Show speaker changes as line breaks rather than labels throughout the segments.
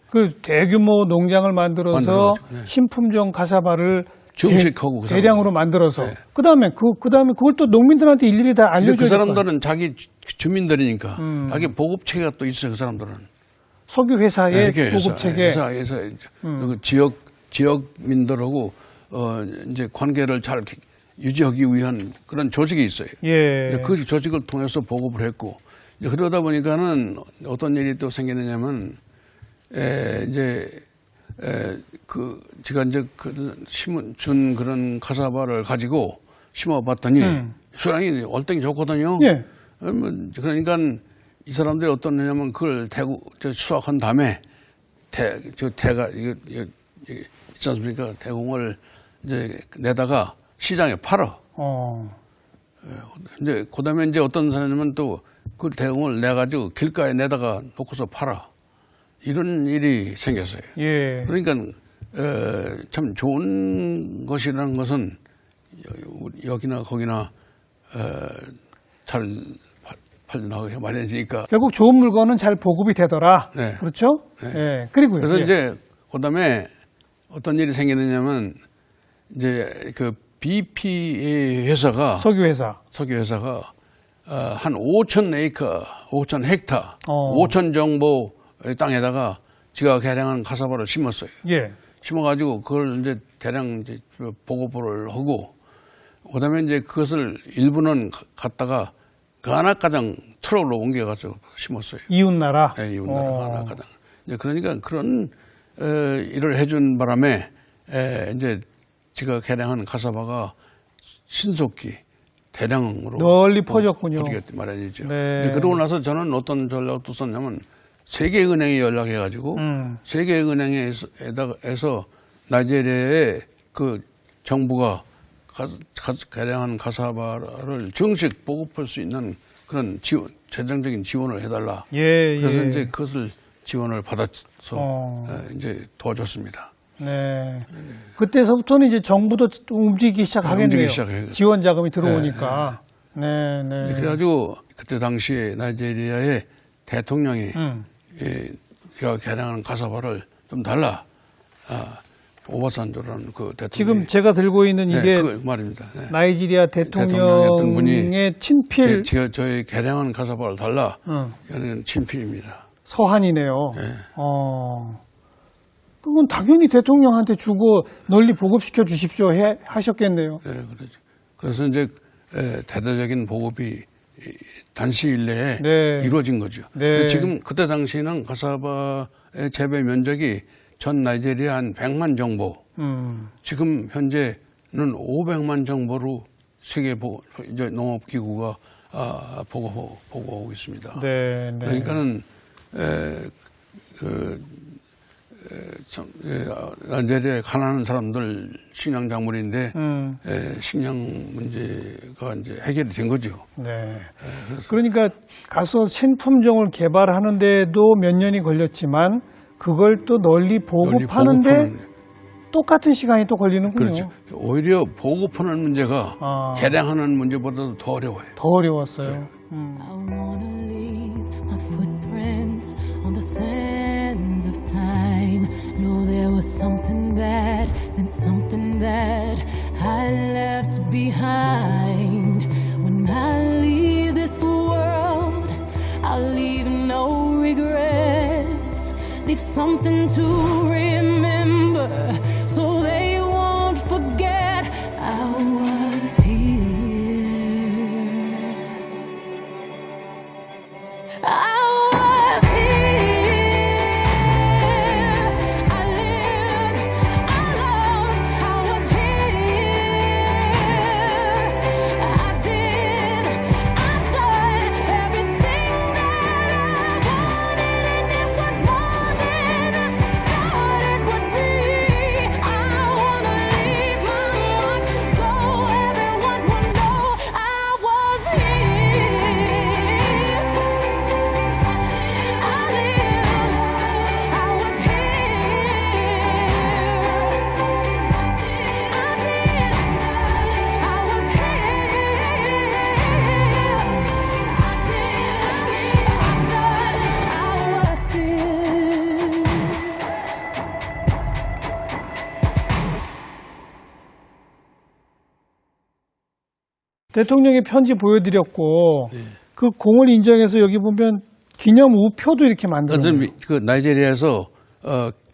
그 대규모 농장을 만들어서
네.
신품종 카사바를
정식하고 그
대량으로 만들어서
네.
그다음에 그걸 또 농민들한테 일일이 다
근데
알려줘야
그 사람들은 자기 주민들이니까
음.
자기 보급 체계가 또 있어요. 그 사람들은
석유 회사의
네,
보급 체계.
회사에서 그 지역민들하고 이제 관계를 잘 유지하기 위한 그런 조직이 있어요.
예.
그 조직을 통해서 보급을 했고 이제 그러다 보니까는 어떤 일이 또 생기느냐면 제가 이제 준 그런 카사바를 가지고 심어봤더니 수량이 월등히 좋거든요.
예.
그러니까 이 사람들이 어떤 하냐면 그걸 수확한 다음에 대가 이거 있지 않습니까? 대공을 이제 내다가 시장에 팔아. 근데 그다음에 이제 어떤 사람은 또 그 대공을 내가지고 길가에 내다가 놓고서 팔아. 이런 일이 생겼어요.
예.
그러니까 참 좋은 것이라는 것은 여기나 거기나 잘 팔려나가기 마련이니까.
결국 좋은 물건은 잘 보급이 되더라.
네.
그렇죠?
네.
예. 그리고요.
그래서
예.
이제 그다음에 어떤 일이 생기느냐면 이제 그 BP 회사가
석유 회사.
한 5천 에이커, 5천 헥타, 5천 정보 땅에다가 지가 개량한 카사바를 심었어요.
예.
심어가지고 그걸 이제 대량 이제 보급을 하고, 그다음에 이제 그것을 일부는 갖다가 가나가장 트럭으로 옮겨가서 심었어요.
이웃나라.
네, 이웃나라 가나가장. 이제 그러니까 그런 일을 해준 바람에 이제 지가 개량한 카사바가 신속히 대량으로
널리 퍼졌군요.
퍼지겠다 마련이죠.
네.
그러고 나서 저는 어떤 전략을 썼냐면 세계은행에 연락해가지고 세계은행에서 나이지리아에 그 정부가 개량한 카사바를 정식 보급할 수 있는 그런 재정적인 지원을 해달라.
예,
그래서
예.
이제 그것을 지원을 받아서 이제 도와줬습니다.
네. 그때서부터는 이제 정부도 움직이기 시작하겠네요.
움직이기 시작해요.
지원 자금이 들어오니까. 네, 네.
그래가지고 그때 당시에 나이지리아의 대통령이 제가 개량하는 카사바를 좀 달라. 오바산조라는 그 대통령.
지금 제가 들고 있는 이게
그 말입니다. 네.
나이지리아
대통령이었던 분이
대통령의 친필
저희 개량한 카사바를 달라. 이는 친필입니다.
서한이네요.
네.
그건 당연히 대통령한테 주고 널리 보급시켜 주십시오 하셨겠네요.
네, 그렇죠. 그래서 이제 대대적인 보급이 단시일 내에
네.
이루어진 거죠.
네.
지금 그때 당시에는 카사바의 재배 면적이 전 나이지리아 한 100만 정보. 지금 현재는 500만 정보로 세계 이제 농업기구가 보고하고 있습니다.
네, 네.
그러니까는 나이지리아에 가난한 사람들 식량 작물인데 식량 문제가 이제 해결이 된 거죠.
네. 그러니까 가서 신품종을 개발하는데도 몇 년이 걸렸지만 그걸 또 널리 보급하는데 똑같은 시간이 또 걸리는군요.
그렇죠. 오히려 보급하는 문제가 개량하는 문제보다도 더 어려워요.
더 어려웠어요.
I wanna leave my footprints on the sands of time. No, there was something that meant something that I left behind. When I leave this world, I'll leave no regrets. Leave something to remember so they won't forget I was here. I was here. I lived, I loved, I was here. I did, I've done everything that I wanted, and it was more than I thought it would be. I
대통령의 편지 보여드렸고
예.
그 공을 인정해서 여기 보면 기념 우표도 이렇게 만들어요.
그 나이지리아에서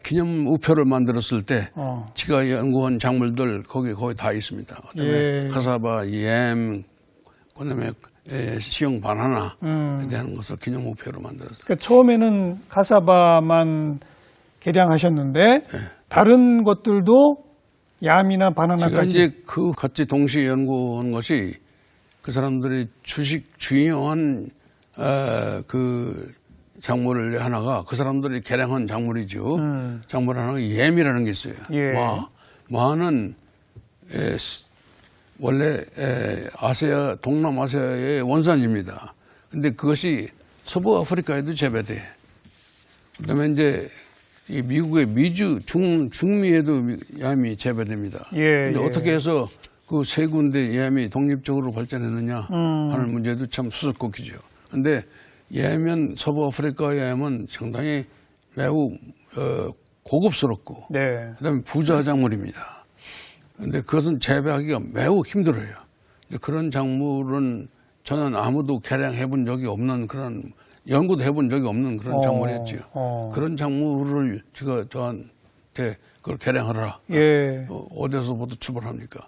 기념 우표를 만들었을 때 지가 연구한 작물들 거기 다 있습니다. 그다음에
예.
카사바, 얌, 그다음에 시형 바나나에 대한 것을 기념 우표로 만들었어요.
그러니까 처음에는 카사바만 개량하셨는데 다른 것들도 얌이나
제가
바나나까지.
이제 그 같이 동시에 연구한 것이 그 사람들이 중요한 그 작물을 하나가 그 사람들이 개량한 작물이죠. 작물 하나가 얌이라는 게 있어요.
예.
마는 원래 아시아, 동남아시아의 원산지입니다. 근데 그것이 서부 아프리카에도 재배돼. 그다음에 이제 이 미국의 미주, 중미에도 얌이 재배됩니다.
예,
근데
예.
어떻게 해서 그 세 군데 얌이 독립적으로 발전했느냐 하는 문제도 참 수수께끼죠. 근데 얌은 서부 아프리카 얌은 상당히 매우 고급스럽고
네.
그다음에 부자 작물입니다. 근데 그것은 재배하기가 매우 힘들어요. 근데 그런 작물은 저는 아무도 개량해 본 적이 없는 그런 연구도 해본 적이 없는 그런 작물이었지요. 그런 작물을 제가 저한테 그걸 개량하라.
예.
어디서부터 출발합니까?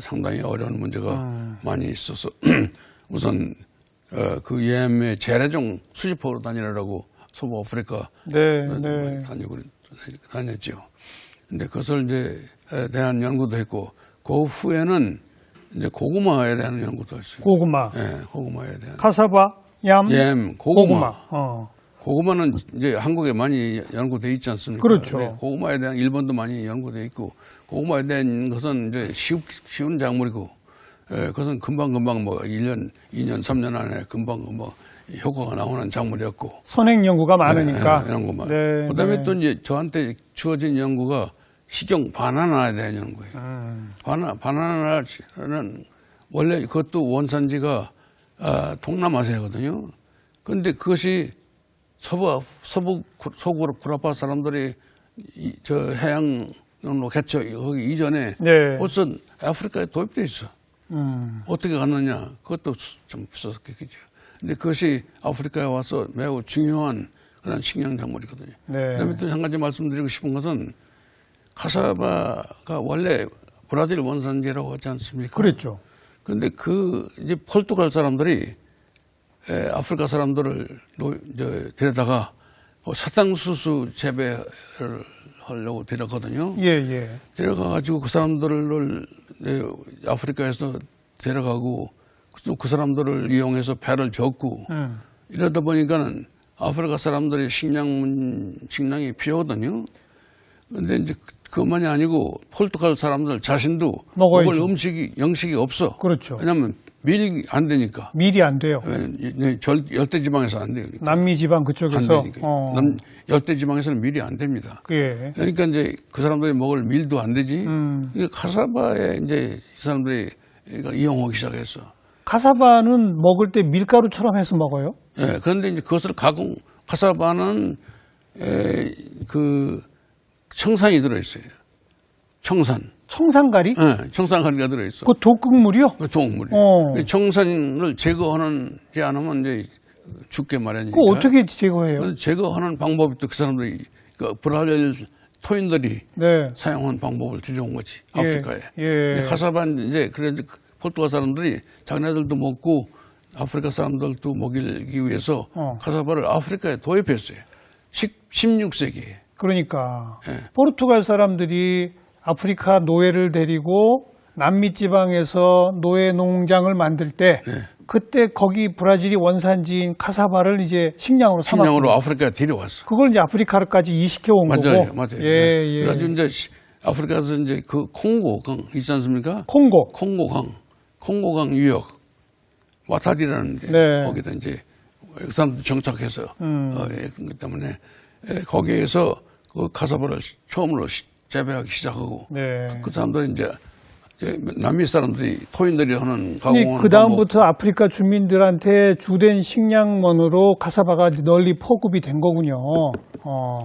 상당히 어려운 문제가 많이 있어서 우선 그 얌의 재래종 수집하러 다니라고 서부 아프리카
네,
많이 다녔죠. 근데 그것을 이제 대한 연구도 했고 그 후에는 이제 고구마에 대한 연구도 했어요.
고구마.
예, 고구마에 대한.
카사바, 얌,
고구마.
고구마.
고구마는 이제 한국에 많이 연구돼 있지 않습니까?
그렇죠.
네, 고구마에 대한 일본도 많이 연구돼 있고 고구마에 대한 것은 이제 쉬운 작물이고 그것은 금방금방 뭐 1년, 2년, 3년 안에 금방 뭐 효과가 나오는 작물이었고
선행 연구가 많으니까.
이런 것만.
네,
그다음에
네.
또 이제 저한테 주어진 연구가 식용 바나나에 대한 연구예요. 바나나는 원래 그것도 원산지가 동남아시아거든요. 그런데 그것이 서부 구라파 사람들이 저 해양으로 개척 거기 이전에
네.
벌써 아프리카에 도입돼 있어. 어떻게 갔느냐? 그것도 좀 수수께끼죠. 근데 그것이 아프리카에 와서 매우 중요한 그런 식량 작물이거든요.
네.
그다음에 또 한 가지 말씀드리고 싶은 것은 카사바가 원래 브라질 원산지라고 하지 않습니까?
그랬죠.
근데 그 이제 포르투갈 사람들이 아프리카 사람들을 데려다가 사탕수수 재배를 하려고 데려가거든요.
예.
데려가가지고 그 사람들을 아프리카에서 데려가고 또 그 사람들을 이용해서 배를 젓고 이러다 보니까는 아프리카 사람들이 식량이 필요하거든요. 근데 이제 그것만이 아니고 포르투갈 사람들 자신도
먹어야죠.
먹을 양식이 없어.
그렇죠.
왜냐하면 밀이 안 되니까.
밀이 안 돼요.
열대지방에서 안 돼요.
남미 지방
안
그쪽에서.
되니까. 열대지방에서는 밀이 안 됩니다.
예.
그러니까 이제 그 사람들이 먹을 밀도 안 되지. 이게 카사바에 이제 이 사람들이 이용하기 시작했어.
카사바는 먹을 때 밀가루처럼 해서 먹어요?
예, 그런데 이제 그것을 카사바는 그 청산이 들어있어요.
청산가리?
예, 청산가리가 들어있어.
그 독극물이요?
그 동물이. 청산을 제거하지 않으면 이제 죽게 마련이니까.
그거 어떻게 제거해요?
제거하는 방법이 또 그 사람들이 그 브라질 토인들이
네.
사용한 방법을 들여온 거지. 아프리카에.
예.
카사바는 이제 그래서 포르투갈 사람들이 자기네들도 먹고 아프리카 사람들도 먹이기 위해서 카사바를 아프리카에 도입했어요. 16세기에.
그러니까
예.
포르투갈 사람들이 아프리카 노예를 데리고 남미 지방에서 노예 농장을 만들 때
예.
그때 거기 브라질이 원산지인 카사바를 이제 식량으로 삼았고
식량으로 아프리카에 데려왔어.
그걸 이제 아프리카까지 이식해 온 거고.
맞아요.
예.
그래가지고 이제 아프리카에서 이제 그 콩고강 있지 않습니까? 콩고강 유역 와타리라는 데
네.
거기다 이제 그 사람들 정착해서 그렇기 때문에 거기에서 그 카사바를 처음으로 재배하기 시작하고
네.
그 사람들이 이제 남미 사람들이 토인들이 하는
아니,
가공하는
그 다음부터 아프리카 주민들한테 주된 식량원으로 카사바가 널리 포급이 된 거군요.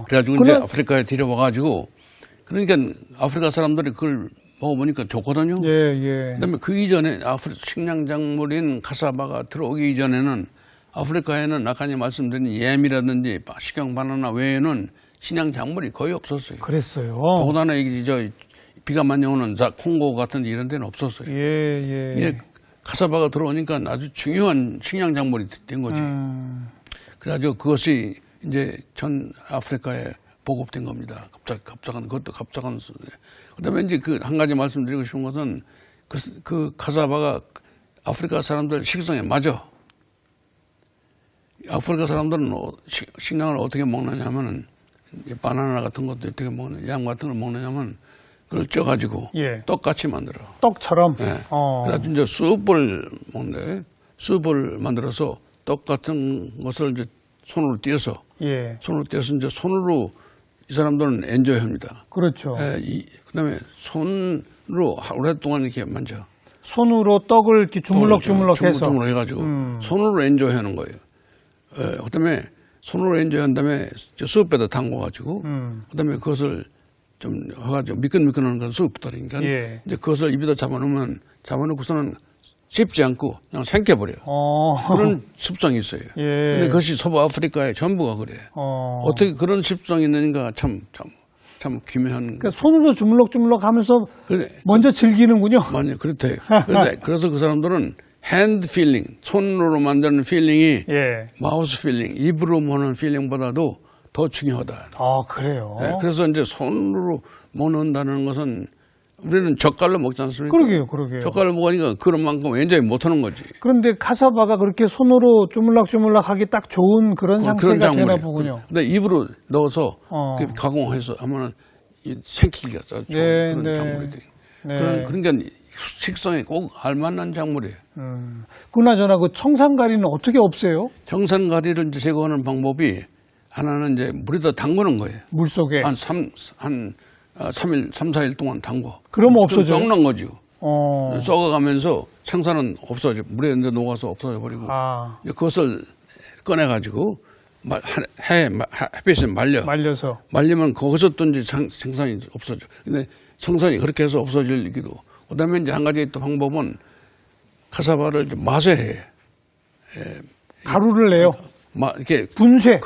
그래가지고 이제 아프리카에 데려와가지고 그러니까 아프리카 사람들이 그걸 먹어보니까 좋거든요.
예, 예.
그다음에 그 이전에 식량 작물인 카사바가 들어오기 이전에는 아프리카에는 아까 말씀드린 옘이라든지 식용 바나나 외에는 식량 작물이 거의 없었어요.
그랬어요.
더군다나 비가 많이 오는 콩고 같은 이런 데는 없었어요.
예, 예.
이게 카사바가 들어오니까 아주 중요한 식량 작물이 된 거지. 그래가지고 그것이 이제 전 아프리카에 보급된 겁니다. 갑작한. 그다음에 이제 그 한 가지 말씀드리고 싶은 것은 그 카사바가 아프리카 사람들 식성에 맞아. 아프리카 사람들은 식량을 어떻게 먹느냐면은 바나나 같은 것도 어떻게 먹느냐, 양 같은 걸 먹느냐면 그걸 쪄가지고
예.
떡같이 만들어.
떡처럼.
예. 그래가지고 이제 숲을 먹는데 숲을 만들어서 떡 같은 것을 이제 손으로 띄어서
예.
손으로 띄어서 이제 손으로 이 사람들은 엔조이합니다.
그렇죠.
예, 그다음에 손으로 오랫동안 이렇게 만져.
손으로 떡을 이렇게 주물럭주물럭해서.
주물럭 해가지고 손으로 엔조이하는 거예요. 예, 그다음에 손으로 엔조이한 다음에 숲에다 담궈가지고 그다음에 그것을 좀 해가지고 미끈미끈한 건 숲부터니까
예.
이제 그것을 입에다 잡아놓고서는 씹지 않고 그냥 생겨버려요. 그런 습성이 있어요.
예.
근데 그것이 서부 아프리카의 전부가 그래요. 어떻게 그런 습성이 있는가 참 기묘한.
그러니까 손으로 주물럭주물럭 하면서
그래.
먼저 즐기는군요.
많이 그렇대요. 그래서 그 사람들은 핸드 필링, 손으로 만드는 필링이
예.
마우스 필링, 입으로 먹는 필링보다도 더 중요하다.
아, 그래요?
네, 그래서 이제 손으로 먹는다는 것은 우리는 젓갈로 먹지 않습니까?
그러게요.
젓갈로 먹으니까 그런 만큼 엔조이 못하는 거지.
그런데 카사바가 그렇게 손으로 주물럭주물럭 하기 딱 좋은 그런 상태가 되나
작물이에요.
보군요.
근데 입으로 넣어서 가공해서 하면 생기기가 좋은 그런 작물이 돼요.
네.
그러니까 식성에 꼭 알맞는 작물이에요.
그나저나 그 청산가리는 어떻게 없애요?
청산가리를 이제 제거하는 방법이 하나는 이제 물에다 담그는 거예요.
물속에.
한 3일, 3, 4일 동안 담궈.
그러면 없어져요?
썩는 거죠.
어.
썩어가면서 생산은 없어져. 물에 이제 녹아서 없어져 버리고.
아.
그것을 꺼내가지고 햇빛에
말려서.
말리면 거기서 또 이제 생산이 없어져. 근데 생산이 그렇게 해서 없어지기도. 그 다음에 이제 한 가지 또 방법은 카사바를 이제 마쇠해.
가루를 내요.
이렇게.
분쇄.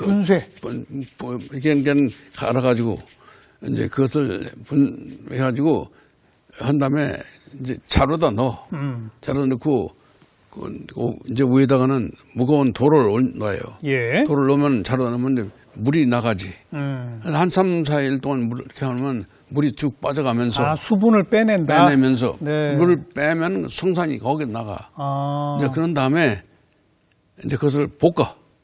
이게 갈아가지고 이제 그것을 해가지고 한 다음에 이제 자루다 넣어. 자루다 넣고 이제 위에다가는 무거운 돌을 넣어요.
예.
돌을 넣으면 자루다 넣으면 이제 물이 나가지. 한 3, 4일 동안 이렇게 하면 물이 쭉 빠져가면서.
수분을 빼낸다.
빼내면서.
네.
물을 빼면 성산이 거기에 나가.
아.
이제 그런 다음에 이제 그것을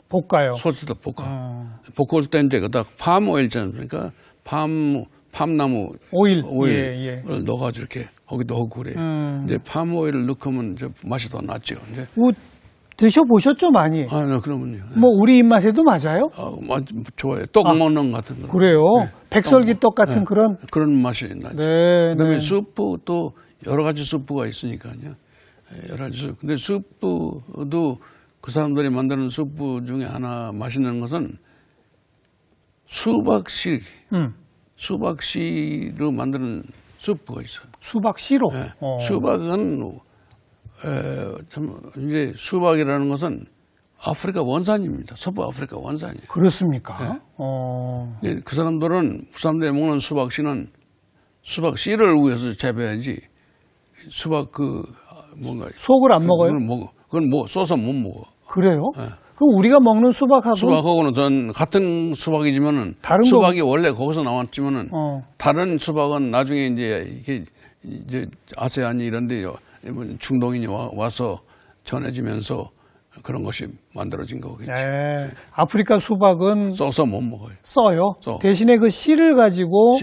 볶아요.
소스도 볶아. 볶을 때 이제 그다 팜 오일 있지 않습니까? 팜나무 오일을 넣어가지고 이렇게 거기도 하고 그래. 이제 팜 오일을 넣으면 이제 맛이 더 낫죠. 이제.
드셔보셨죠, 많이?
네, 그러면요.
뭐, 우리 입맛에도 맞아요?
좋아요. 떡 먹는 같은 거.
그래요? 네. 백설기떡 같은
그런 맛이 나죠.
네.
그다음에 수프도 여러 가지 수프가 있으니까요. 여러 가지 수프. 근데 수프도 그 사람들이 만드는 수프 중에 하나 맛있는 것은 수박씨로 만드는 수프가 있어요.
수박씨로?
네. 수박은 이제 수박이라는 것은 아프리카 원산입니다. 서부 아프리카 원산이에요.
그렇습니까?
네. 그 사람들이 먹는 수박씨는 수박씨를 위해서 재배하지 수박
속을 안 먹어요?
그건 써서 못 먹어.
그래요?
네.
그럼 우리가 먹는
수박하고는 전 같은 수박이지만은 수박이 원래 거기서 나왔지만은 다른 수박은 나중에 이제 아세안이 이런데 중동인이 와서 전해지면서 그런 것이 만들어진 거겠죠.
네. 아프리카 수박은
써서 못 먹어요.
써요. 대신에 그 씨를 가지고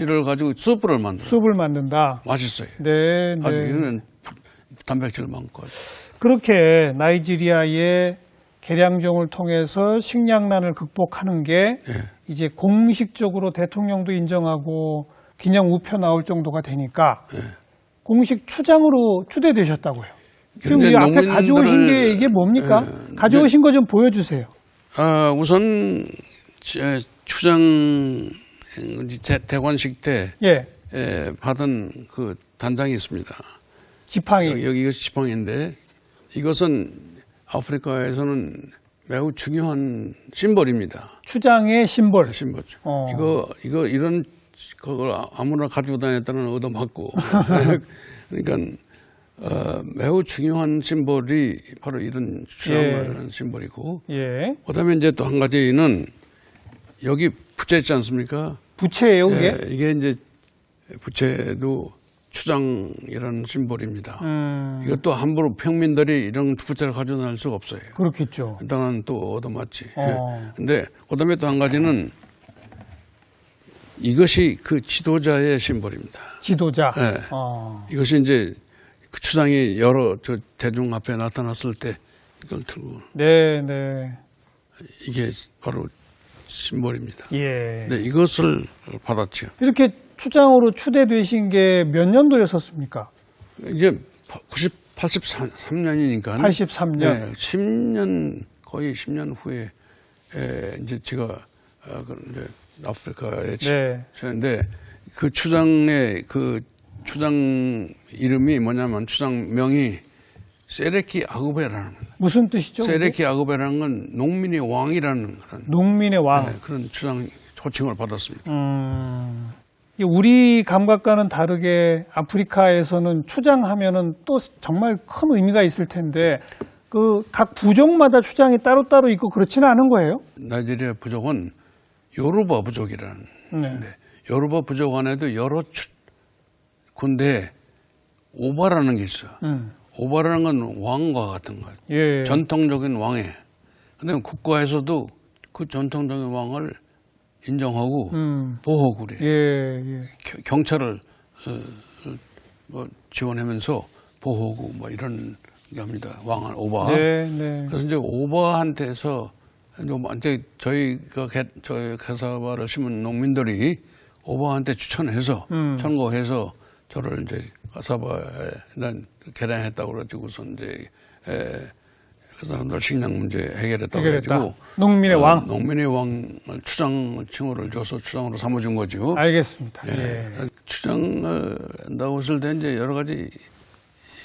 숲을
만든다.
맛있어요.
네.
아주 이거는 단백질 많고.
그렇게 나이지리아의 개량종을 통해서 식량난을 극복하는 게 이제 공식적으로 대통령도 인정하고 기념 우표 나올 정도가 되니까 공식 추장으로 추대되셨다고요. 지금 이 앞에 가져오신 게 이게 뭡니까? 가져오신 거 좀 보여주세요.
우선 추장 대관식 때 받은 그 단장이 있습니다.
지팡이.
여기가 지팡이인데 이것은 아프리카에서는 매우 중요한 심벌입니다.
추장의 심벌.
심벌죠.
어.
이런 그걸 아무나 가지고 다녔다는 얻어맞고 그러니까 매우 중요한 심벌이 바로 이런 추장을 하는 심벌이고
예.
그다음에 이제 또 한 가지는 여기 부채 있지 않습니까?
부채예요, 그게?
예, 이게 이제 부채도 추장이라는 심벌입니다. 이것도 함부로 평민들이 이런 부채를 가지고 다닐 수가 없어요.
그렇겠죠.
일단은 또 얻어맞지.
어.
근데 그다음에 또 한 가지는 이것이 그 지도자의 심벌입니다.
지도자.
예. 이것이 이제 그 추장이 여러 저 대중 앞에 나타났을 때 이걸 들고
네, 네.
이게 바로 심벌입니다.
예.
네, 이것을 받았죠.
이렇게 추장으로 추대되신 게 몇 년도였었습니까?
이제 83년이니까
83년.
10년 거의 10년 후에 이제 제가 이제 아프리카에
네.
치는데 그 추장의 그 추장 이름이 뭐냐면 추장명이 세레키 아구베라는
무슨 뜻이죠?
세레키 아구베라는 건 농민의 왕이라는 그런
농민의 왕.
그런 추장 호칭을 받았습니다.
우리 감각과는 다르게 아프리카에서는 추장하면은 또 정말 큰 의미가 있을 텐데 그 각 부족마다 추장이 따로따로 있고 그렇지는 않은 거예요?
나이지리아 부족은 요르바 부족이라는
네.
요르바 부족 안에도 여러 군대에 오바라는 게 있어. 오바라는 건 왕과 같은 거예요.
예.
전통적인 왕에. 근데 국가에서도 그 전통적인 왕을 인정하고 보호하고 그래.
예, 예.
경찰을 뭐 지원하면서 보호하고 뭐 이런 게 합니다. 왕을 오바.
네, 네.
그래서 이제 오바한테서 이제 저희가 저희 카사바를 심은 농민들이 오바한테 추천해서 청구해서 저를 이제 카사바에 난 개량했다고 그래가지고서 이제 그 사람들 식량 문제 해결했다고 그래가지고
농민의 왕.
농민의 왕을 추장 칭호를 줘서 추장으로 삼아준 거죠.
알겠습니다.
예.
예.
추장을 한다고 했을 때 이제 여러 가지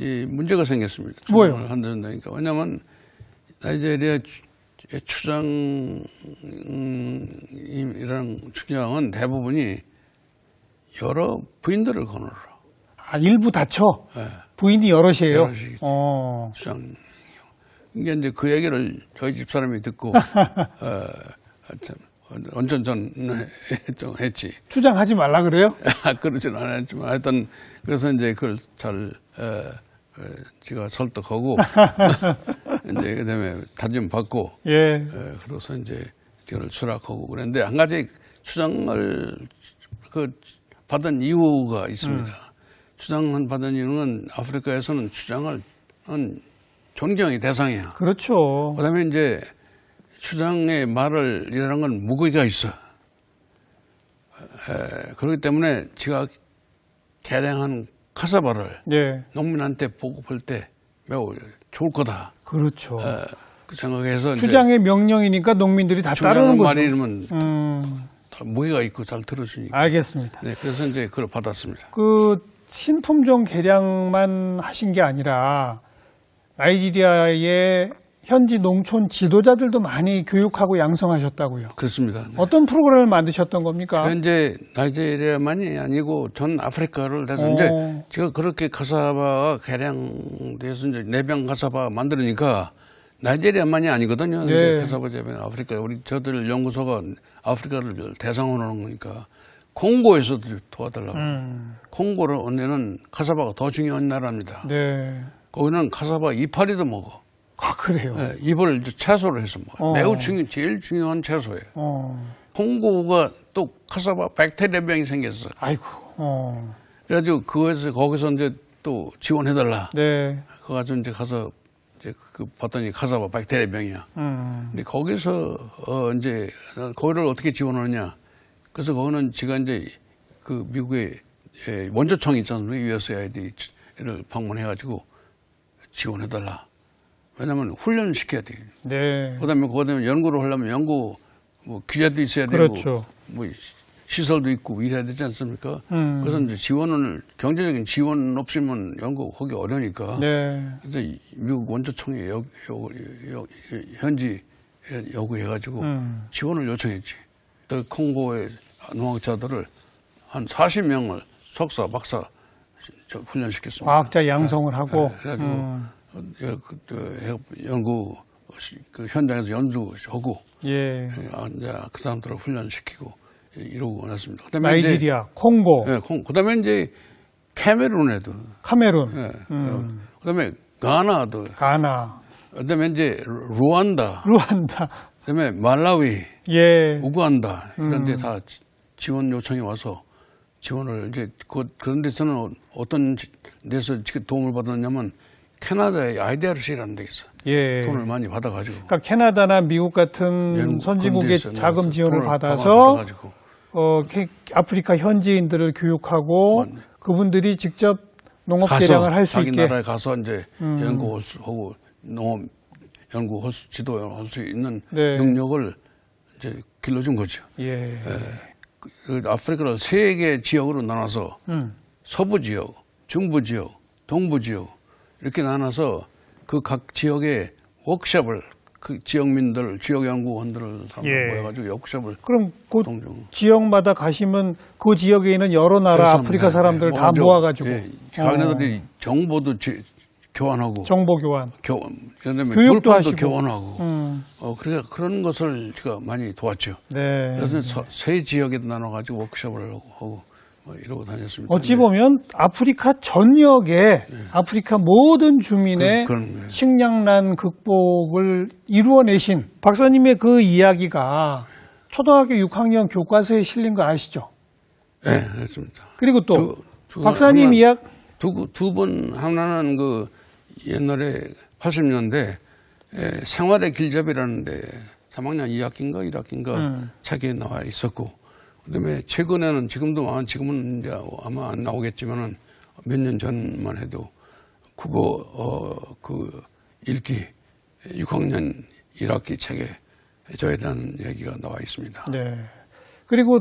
이 문제가 생겼습니다.
뭐요?
추장을 한다니까. 왜냐하면 나이지리아 추장이라는 추장은 대부분이 여러 부인들을 거느라.
아, 일부 다쳐?
예.
부인이 여럿이에요?
여럿이죠. 추장. 이게 이제 그 얘기를 저희 집 사람이 듣고, 완전 전 했지.
추장하지 말라 그래요?
그러진 않았지만 하여튼 그래서 이제 그걸 잘 제가 설득하고 이제 그다음에 다짐 받고
예.
그래서 이제 그걸 수락하고 그랬는데 한 가지 추장을 그 받은 이유가 있습니다. 추장을 받은 이유는 아프리카에서는 추장을 존경의 대상이야.
그렇죠.
그다음에 이제 추장의 말을 이라는 건 무게가 있어. 그렇기 때문에 제가 개량한 카사바를
예.
농민한테 보급할 때 매우 좋을 거다.
그렇죠.
그 생각해서
추장의 명령이니까 농민들이 다 따르는
추장의
거죠.
말이면 다 무게가 있고 잘 들어주니까.
알겠습니다.
네, 그래서 이제 그걸 받았습니다.
그 신품종 개량만 하신 게 아니라 나이지리아의 현지 농촌 지도자들도 많이 교육하고 양성하셨다고요.
그렇습니다. 네.
어떤 프로그램을 만드셨던 겁니까?
현재 나이지리아만이 아니고 전 아프리카를 해서 이제 제가 그렇게 카사바가 개량돼서 이제 내병 카사바 만들으니까 나이지리아만이 아니거든요.
네.
카사바 재배 아프리카 우리 저들 연구소가 아프리카를 대상으로 하는 거니까 콩고에서도 도와달라고. 콩고를 언니는 카사바가 더 중요한 나라입니다.
네.
거기는 카사바 이파리도 먹어.
아, 그래요?
네, 잎을 이제 채소로 해서 먹어요. 매우 제일 중요한 채소예요. 콩고가 또 카사바 백테리아병이 생겼어.
아이고.
그래가지고 거기서 이제 또 지원해달라.
네.
그거 가지고 이제 가서 이제 그 봤더니 카사바 백테리아병이야. 근데 거기서 이제 거기를 어떻게 지원하느냐. 그래서 거기는 제가 이제 그 미국의 원조청 있잖아요. USAID를 방문해가지고 지원해달라. 왜냐면 훈련을 시켜야 돼.
네.
그다음에 연구를 하려면 연구 뭐 규제도 있어야 되고,
그렇죠.
뭐 시설도 있고 이래야 되지 않습니까? 그래서 이제 경제적인 지원 없이면 연구하기 어려우니까.
네.
그래서 미국 원조총회 현지 요구해가지고 지원을 요청했지. 그 콩고의 농학자들을 한 40명을 석사, 박사 훈련시켰습니다.
과학자 양성을 하고.
네, 그래가지고 연구 그 현장에서 연주하고
예.
이제 그 사람들을 훈련시키고 이러고 났습니다.
나이지리아, 콩고,
그다음에 이제 카메룬에도,
카메룬,
예, 그다음에 가나도,
가나,
그다음에 이제 루안다, 그다음에 말라위,
예.
우간다 이런 데 다 지원 요청이 와서 지원을 이제 그런 데서는 어떤 데서 지금 도움을 받았냐면 캐나다의 IDRC라는 데 있어.
예.
돈을 많이 받아가지고.
그러니까 캐나다나 미국 같은 선진국의 자금 지원을 받아서 아프리카 현지인들을 교육하고 그분들이 직접 농업 개량을 할 수
자기
있게.
나라에 가서 이제 연구하고 농업 연구 지도할 수 있는
네.
능력을 이제 길러준 거죠.
예.
그 아프리카를 세 개 지역으로 나눠서 서부 지역, 중부 지역, 동부 지역 이렇게 나눠서 그 각 지역의 워크숍을 그 지역민들, 지역 연구원들을
예.
모여가지고 워크숍을
그럼 그
동종.
지역마다 가시면 그 지역에 있는 여러 나라 아프리카 사람들 다 모아가지고
자기네들이 정보도 교환하고
정보 교환,
그다음에
교육도
물품도
하시고.
교환하고 그러니까 그런 것을 제가 많이 도왔죠.
네.
그래서 세 지역에 나눠가지고 워크숍을 하고 뭐 이러고 다녔습니다.
어찌 보면 아프리카 전역에 아프리카 모든 주민의
그런 거예요.
식량난 극복을 이루어내신 박사님의 그 이야기가 초등학교 6학년 교과서에 실린 거 아시죠?
네, 그렇습니다.
그리고 또
두
박사님 이야기
두 번 하나는 그 옛날에 80년대 생활의 길잡이라는데 3학년 2학기인가 1학기인가 책에 나와 있었고, 그다음에 최근에는 지금은 이제 아마 안 나오겠지만은 몇 년 전만 해도 국어 그 읽기 6학년 1학기 책에 저에 대한 얘기가 나와 있습니다.
네. 그리고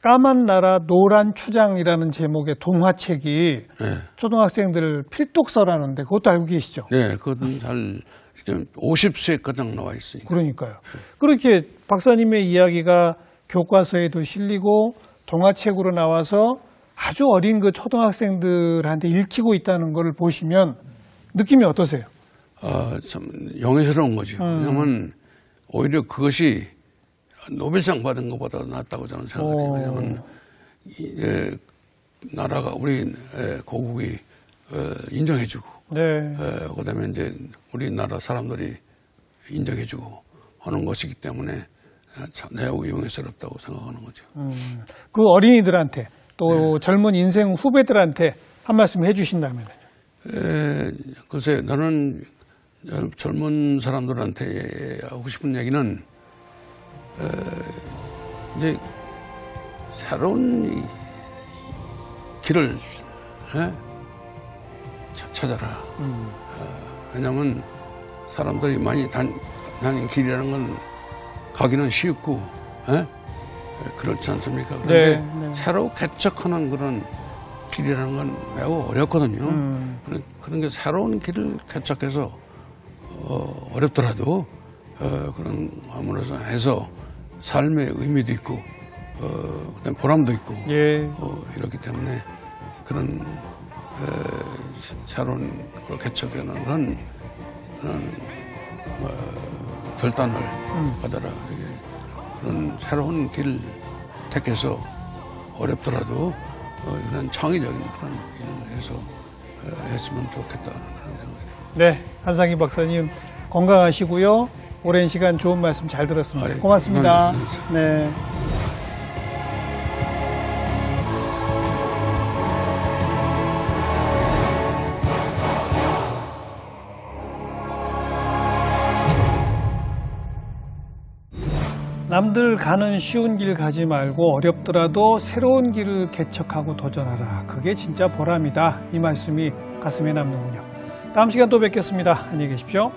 까만 나라 노란 추장이라는 제목의 동화책이
네.
초등학생들 필독서라는데 그것도 알고 계시죠?
네, 그것은 잘 50세가량 나와 있으니까.
그러니까요. 그렇게 박사님의 이야기가 교과서에도 실리고 동화책으로 나와서 아주 어린 그 초등학생들한테 읽히고 있다는 걸 보시면 느낌이 어떠세요?
참 영예스러운 거죠. 왜냐하면 오히려 그것이 노벨상 받은 것보다 낫다고 저는 생각해요. 왜냐하면 나라가 우리 고국이 인정해주고,
네.
그다음에 이제 우리나라 사람들이 인정해주고 하는 것이기 때문에 매우 영예스럽다고 생각하는 거죠.
그 어린이들한테 또 젊은 인생 후배들한테 한 말씀 해주신다면?
글쎄, 나는 젊은 사람들한테 하고 싶은 얘기는 이제 새로운 길을 찾아라. 왜냐하면 사람들이 많이 다니는 길이라는 건 가기는 쉽고, 그렇지 않습니까? 그런데
네.
새로 개척하는 그런 길이라는 건 매우 어렵거든요. 그런 게 새로운 길을 개척해서 어렵더라도 그런 아무래도 해서 삶의 의미도 있고 그다음에 보람도 있고 이렇기 때문에 그런 새로운 걸 개척하는 그런 결단을 받아라. 그런 새로운 길을 택해서 어렵더라도 이런 창의적인 그런 일을 해서 했으면 좋겠다는 그런 생각이에요.
네, 한상희 박사님 건강하시고요. 오랜 시간 좋은 말씀 잘 들었습니다. 고맙습니다. 네. 남들 가는 쉬운 길 가지 말고 어렵더라도 새로운 길을 개척하고 도전하라. 그게 진짜 보람이다. 이 말씀이 가슴에 남는군요. 다음 시간 또 뵙겠습니다. 안녕히 계십시오.